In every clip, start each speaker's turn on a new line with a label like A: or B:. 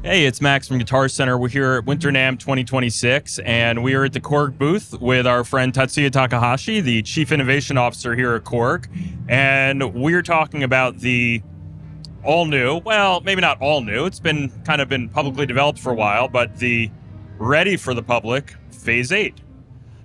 A: Hey, it's Max from Guitarcenter. We're here at Winter NAMM 2026, and we are at the KORG booth with our friend Tatsuya Takahashi, the Chief Innovation Officer here at KORG. And we're talking about the all-new, well, maybe not all-new, it's been publicly developed for a while, but the ready for the public Phase 8.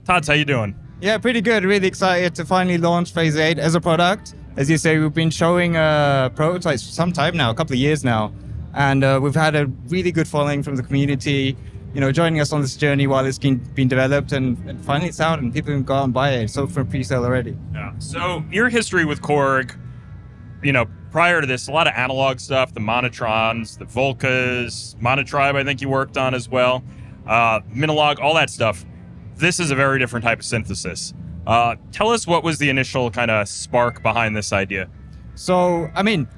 A: Tots, how you doing?
B: Yeah, pretty good. Really excited to finally launch Phase 8 as a product. As you say, we've been showing prototypes for some time now, a couple of years now. And we've had a really good following from the community, joining us on this journey while it's been developed, and finally it's out and people can go out and buy it. It's sold for pre-sale already.
A: Yeah. So your history with KORG, prior to this, a lot of analog stuff, the Monotrons, the Volcas, Monotribe I think you worked on as well, Minilog, all that stuff. This is a very different type of synthesis. Tell us what was the initial kind of spark behind this idea?
B: So,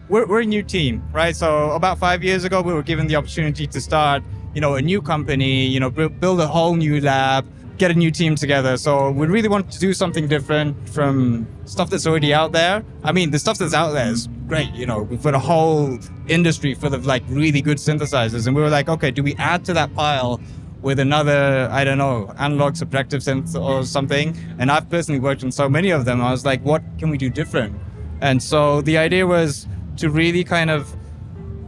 B: we're a new team, right? So about 5 years ago, we were given the opportunity to start, a new company, build a whole new lab, get a new team together. So we really wanted to do something different from stuff that's already out there. The stuff that's out there is great, we've got a whole industry full of really good synthesizers. And we were like, okay, do we add to that pile with another, analog subtractive synth or something? And I've personally worked on so many of them. I was like, what can we do different? And so the idea was to really kind of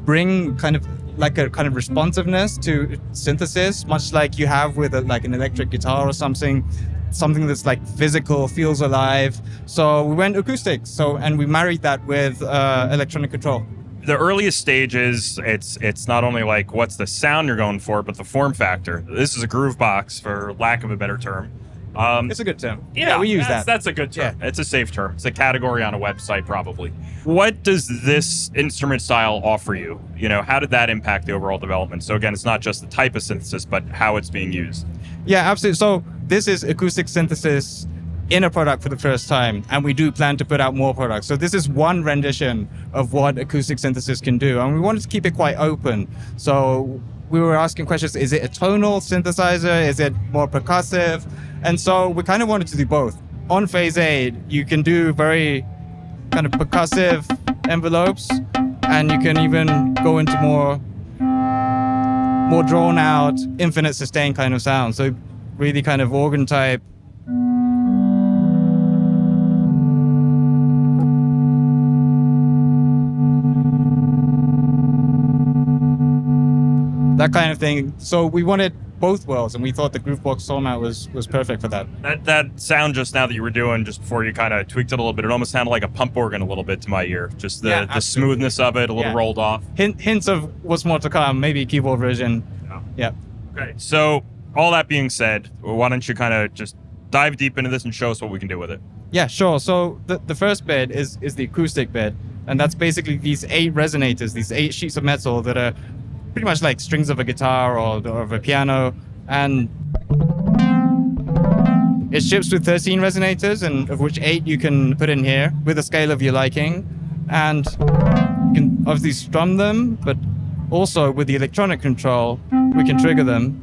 B: bring a responsiveness to synthesis, much like you have with an electric guitar or something that's physical, feels alive. So we went acoustic. And we married that with electronic control.
A: The earliest stages, it's not only what's the sound you're going for, but the form factor. This is a Groovebox, for lack of a better term.
B: It's a good term.
A: Yeah,
B: we use that.
A: That's a good term.
B: Yeah.
A: It's a safe term. It's a category on a website, probably. What does this instrument style offer you? How did that impact the overall development? So again, it's not just the type of synthesis, but how it's being used.
B: Yeah, absolutely. So this is acoustic synthesis in a product for the first time, and we do plan to put out more products. So this is one rendition of what acoustic synthesis can do, and we wanted to keep it quite open. So we were asking questions, is it a tonal synthesizer? Is it more percussive? And so we kind of wanted to do both. On Phase 8, you can do very kind of percussive envelopes, and you can even go into more drawn out, infinite sustain kind of sound. So really kind of organ type. That kind of thing. So we wanted both worlds, and we thought the Groovebox format was perfect for that.
A: That sound just now that you were doing, just before you kind of tweaked it a little bit, it almost sounded like a pump organ a little bit to my ear. Just the smoothness of it, a little rolled off.
B: Hints of what's more to come, maybe a keyboard version. Yeah.
A: Okay, so all that being said, why don't you kind of just dive deep into this and show us what we can do with it? Yeah,
B: sure. So the first bit is the acoustic bit, and that's basically these 8 resonators, these 8 sheets of metal that are pretty much like strings of a guitar or of a piano, and it ships with 13 resonators, and of which 8 you can put in here with a scale of your liking, and you can obviously strum them, but also with the electronic control we can trigger them.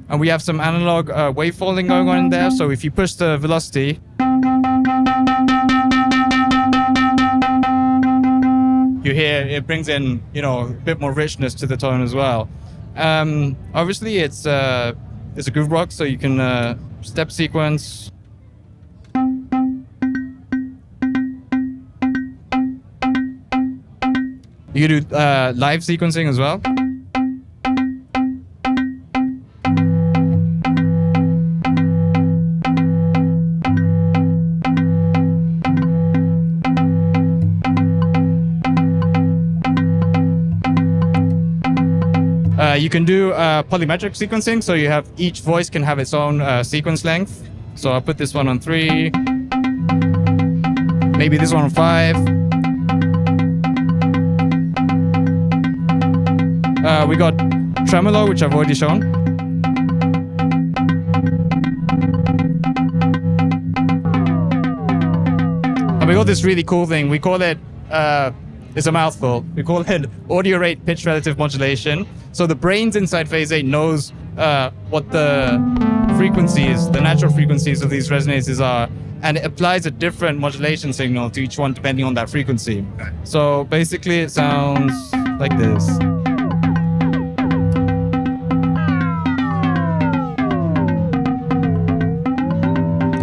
B: And we have some analog wavefolding going on in there, so if you push the velocity, you hear it brings in, a bit more richness to the tone as well. Obviously, it's a Groovebox, so you can step sequence. You can do live sequencing as well. You can do polymetric sequencing, so you have each voice can have its own sequence length. So I'll put this one on 3, maybe this one on 5. We got tremolo, which I've already shown. And we got this really cool thing. We call it it's a mouthful. We call it audio rate pitch relative modulation. So the brains inside Phase 8 knows what the frequencies, the natural frequencies of these resonators are, and it applies a different modulation signal to each one depending on that frequency. So basically it sounds like this.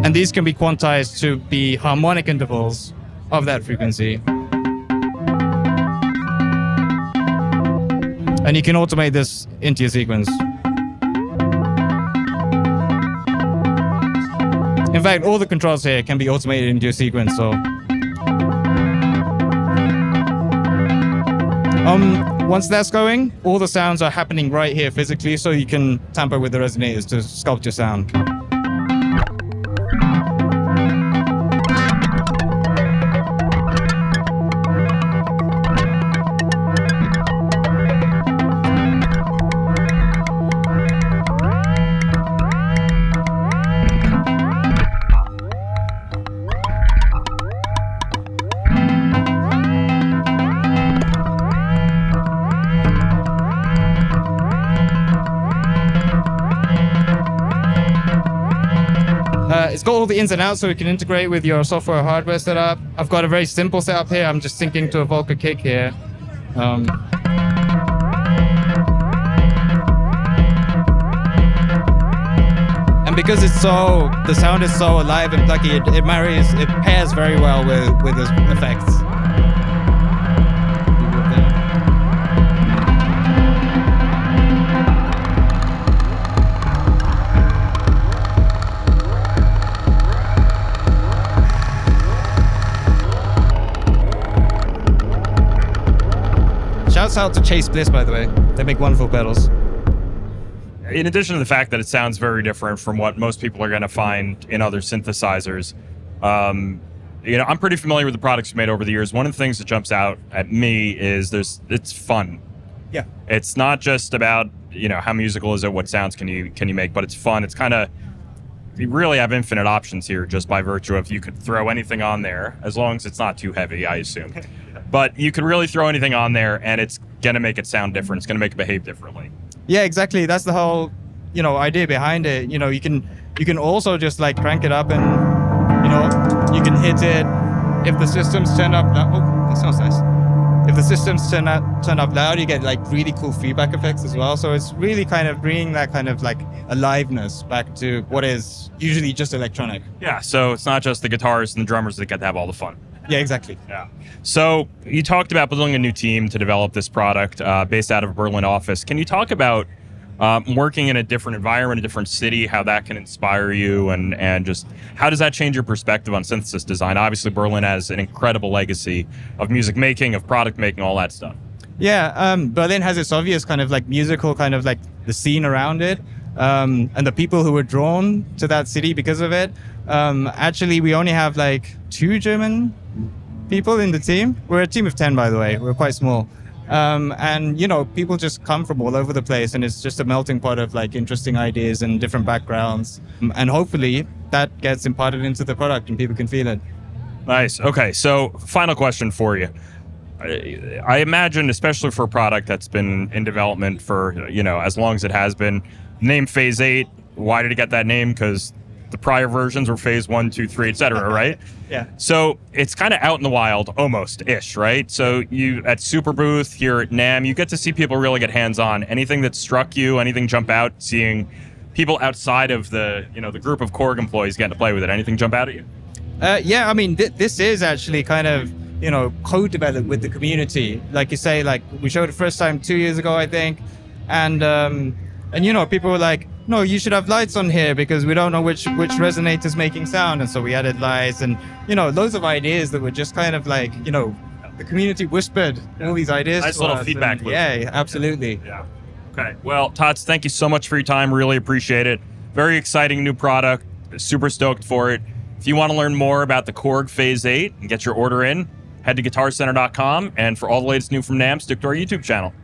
B: And these can be quantized to be harmonic intervals of that frequency. And you can automate this into your sequence. In fact, all the controls here can be automated into your sequence. So, once that's going, all the sounds are happening right here physically, so you can tamper with the resonators to sculpt your sound. It's got all the ins and outs so it can integrate with your software or hardware setup. I've got a very simple setup here. I'm just syncing to a Volca kick here. And because the sound is so alive and plucky, it pairs very well with the effects. Shouts out to Chase Bliss, by the way. They make wonderful pedals.
A: In addition to the fact that it sounds very different from what most people are going to find in other synthesizers, I'm pretty familiar with the products you've made over the years. One of the things that jumps out at me is it's fun.
B: Yeah.
A: It's not just about how musical is it, what sounds can you make, but it's fun. It's kind of, you really have infinite options here just by virtue of you could throw anything on there as long as it's not too heavy, I assume. But you could really throw anything on there and it's going to make it sound different. It's going to make it behave differently.
B: Yeah, exactly. That's the whole, idea behind it. You can also just like crank it up and, you can hit it. If the systems turn up, that sounds nice. If the systems turn up loud, you get like really cool feedback effects as well. So it's really kind of bringing that kind of like aliveness back to what is usually just electronic.
A: Yeah. So it's not just the guitarists and the drummers that get to have all the fun.
B: Yeah, exactly.
A: Yeah. So you talked about building a new team to develop this product based out of a Berlin office. Can you talk about working in a different environment, a different city, how that can inspire you and just how does that change your perspective on synthesis design? Obviously, Berlin has an incredible legacy of music making, of product making, all that stuff.
B: Yeah, Berlin has its obvious kind of like musical kind of like the scene around it. And the people who were drawn to that city because of it. Actually, we only have like 2 German people in the team. We're a team of 10, by the way. We're quite small. And, people just come from all over the place and it's just a melting pot of like interesting ideas and different backgrounds. And hopefully that gets imparted into the product and people can feel it.
A: Nice. Okay. So final question for you. I imagine, especially for a product that's been in development for, as long as it has been, name Phase 8. Why did it get that name? Because the prior versions were Phase 1, 2, 3, etc., right?
B: Yeah.
A: So it's kind of out in the wild, almost-ish, right? So you, at Super Booth here at NAMM, you get to see people really get hands-on. Anything that struck you, anything jump out, seeing people outside of the, the group of KORG employees getting to play with it, anything jump out at you?
B: Yeah, I mean, this is actually kind of, co-developed with the community. Like you say, like we showed it first time 2 years ago, I think. And people were like, no, you should have lights on here because we don't know which resonator's making sound. And so we added lights and, loads of ideas that were just kind of like, the community whispered all these ideas.
A: Nice little feedback loop.
B: Yeah, absolutely.
A: Yeah. Okay. Well, Tots, thank you so much for your time. Really appreciate it. Very exciting new product. Super stoked for it. If you want to learn more about the KORG Phase 8 and get your order in, head to guitarcenter.com. And for all the latest new from NAMM, stick to our YouTube channel.